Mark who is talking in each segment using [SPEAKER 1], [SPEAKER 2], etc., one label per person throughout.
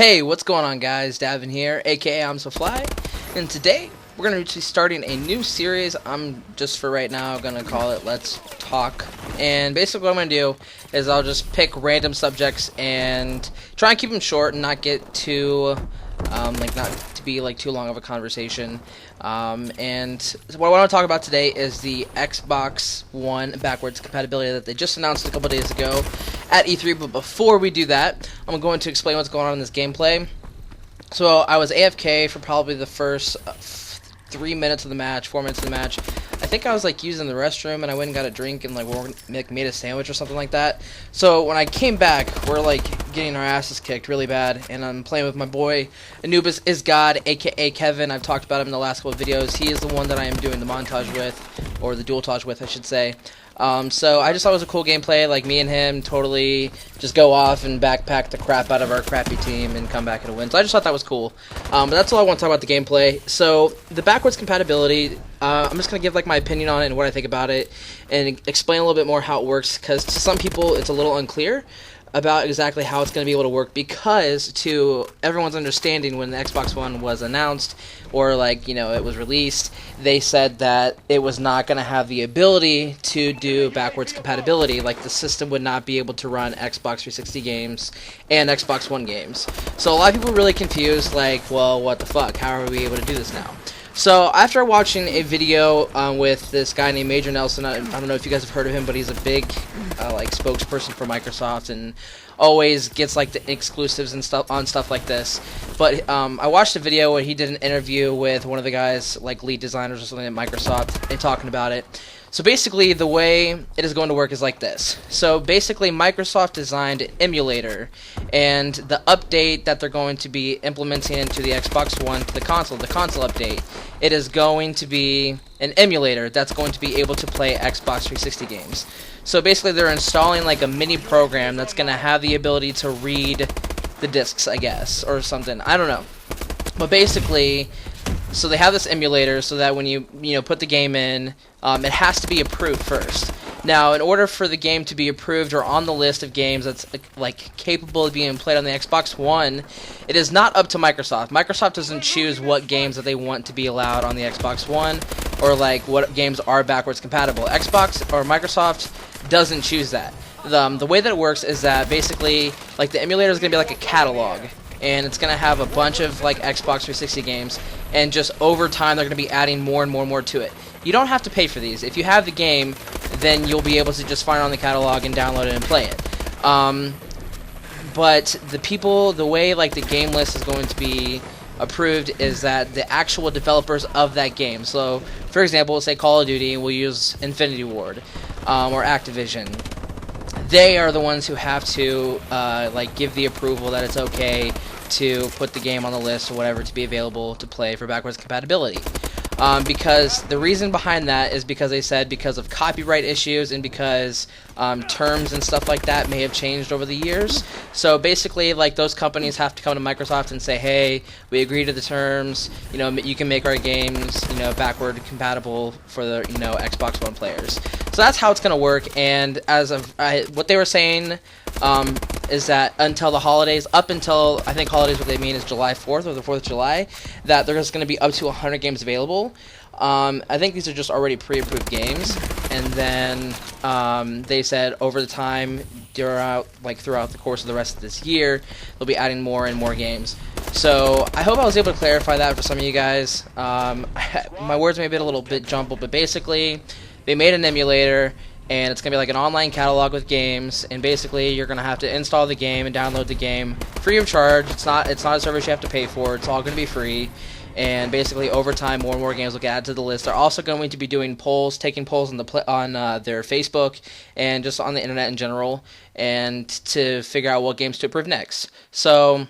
[SPEAKER 1] Hey, what's going on, guys? Davin here, aka I'm So Fly, and today we're going to be starting a new series. I'm just for right now going to call it Let's Talk. And basically what I'm going to do is I'll just pick random subjects and try and keep them short and not get too not to be like too long of a conversation. And what I want to talk about today is the Xbox One backwards compatibility that they just announced a couple days ago at E3. But before we do that, I'm going to explain what's going on in this gameplay. So I was AFK for probably the first 3 minutes of the match, 4 minutes of the match. I think I was like using the restroom and I went and got a drink and like made a sandwich or something like that. So when I came back, we're like getting our asses kicked really bad, and I'm playing with my boy Anubis is God, aka Kevin. I've talked about him in the last couple of videos. He is the one that I am doing the montage with, or the dualtage with, I should say. So I just thought it was a cool gameplay, like me and him totally just go off and backpack the crap out of our crappy team and come back and win. So I just thought that was cool. But that's all I want to talk about the gameplay. So the backwards compatibility, I'm just going to give like my opinion on it and what I think about it, and explain a little bit more how it works, because to some people it's a little unclear about exactly how it's going to be able to work, because to everyone's understanding, when the Xbox One was announced, or like, you know, it was released, they said that it was not going to have the ability to do backwards compatibility. Like, the system would not be able to run Xbox 360 games and Xbox One games. So a lot of people were really confused, like, well, what the fuck, how are we able to do this now? So after watching a video with this guy named Major Nelson, I don't know if you guys have heard of him, but he's a big like spokesperson for Microsoft and always gets like the exclusives and stuff on stuff like this. But I watched a video where he did an interview with one of the guys, like lead designers or something at Microsoft, and talking about it. So basically, the way it is going to work is like this. So basically, Microsoft designed an emulator, and the update that they're going to be implementing into the Xbox One to the console update, it is going to be an emulator that's going to be able to play Xbox 360 games. So basically, they're installing like a mini program that's going to have the ability to read the discs, I guess, or something. I don't know. But basically, so they have this emulator so that when you put the game in, it has to be approved first. Now, in order for the game to be approved or on the list of games that's like capable of being played on the Xbox One, it is not up to Microsoft. Microsoft doesn't choose what games that they want to be allowed on the Xbox One, or like what games are backwards compatible. Xbox or Microsoft doesn't choose that. The way that it works is that basically, like, the emulator is going to be like a catalog, and it's going to have a bunch of like Xbox 360 games, and just over time they're going to be adding more and more and more to it. You don't have to pay for these. If you have the game, then you'll be able to just find it on the catalog and download it and play it. But the way like the game list is going to be approved is that the actual developers of that game. So, for example, say Call of Duty, we'll use Infinity Ward or Activision. They are the ones who have to like give the approval that it's okay to put the game on the list or whatever to be available to play for backwards compatibility. Because the reason behind that is because they said because of copyright issues and because terms and stuff like that may have changed over the years. So basically, like, those companies have to come to Microsoft and say, hey, we agree to the terms, you can make our games, backward compatible for the, Xbox One players. So that's how it's going to work, and as of what they were saying is that until the holidays, up until, I think holidays, what they mean is July 4th or the 4th of July, that there's going to be up to 100 games available. I think these are just already pre-approved games, and then they said over the time, throughout the course of the rest of this year, they'll be adding more and more games. So I hope I was able to clarify that for some of you guys. My words may be a little bit jumbled, but basically, they made an emulator, and it's going to be like an online catalog with games, and basically you're going to have to install the game and download the game free of charge. It's not a service you have to pay for. It's all going to be free, and basically over time more and more games will get added to the list. They're also going to be doing polls, taking polls on their Facebook and just on the internet in general, and to figure out what games to approve next. So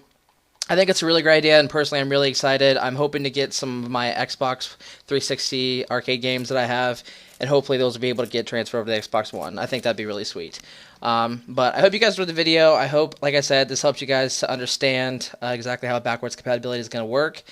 [SPEAKER 1] I think it's a really great idea, and personally I'm really excited. I'm hoping to get some of my Xbox 360 arcade games that I have, and hopefully those will be able to get transferred over to the Xbox One. I think that'd be really sweet. But I hope you guys enjoyed the video. I hope, like I said, this helps you guys to understand exactly how backwards compatibility is going to work.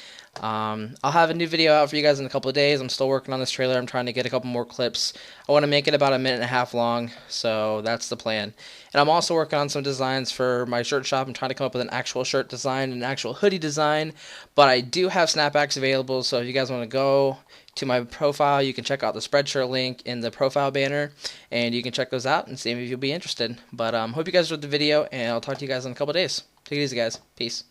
[SPEAKER 1] I'll have a new video out for you guys in a couple of days. I'm still working on this trailer. I'm trying to get a couple more clips. I want to make it about a minute and a half long, so that's the plan. And I'm also working on some designs for my shirt shop. I'm trying to come up with an actual shirt design, an actual hoodie design, but I do have snapbacks available, so if you guys want to go to my profile, you can check out the Spreadshirt link in the profile banner, and you can check those out and see if you'll be interested. But hope you guys enjoyed the video, and I'll talk to you guys in a couple of days. Take it easy, guys. Peace.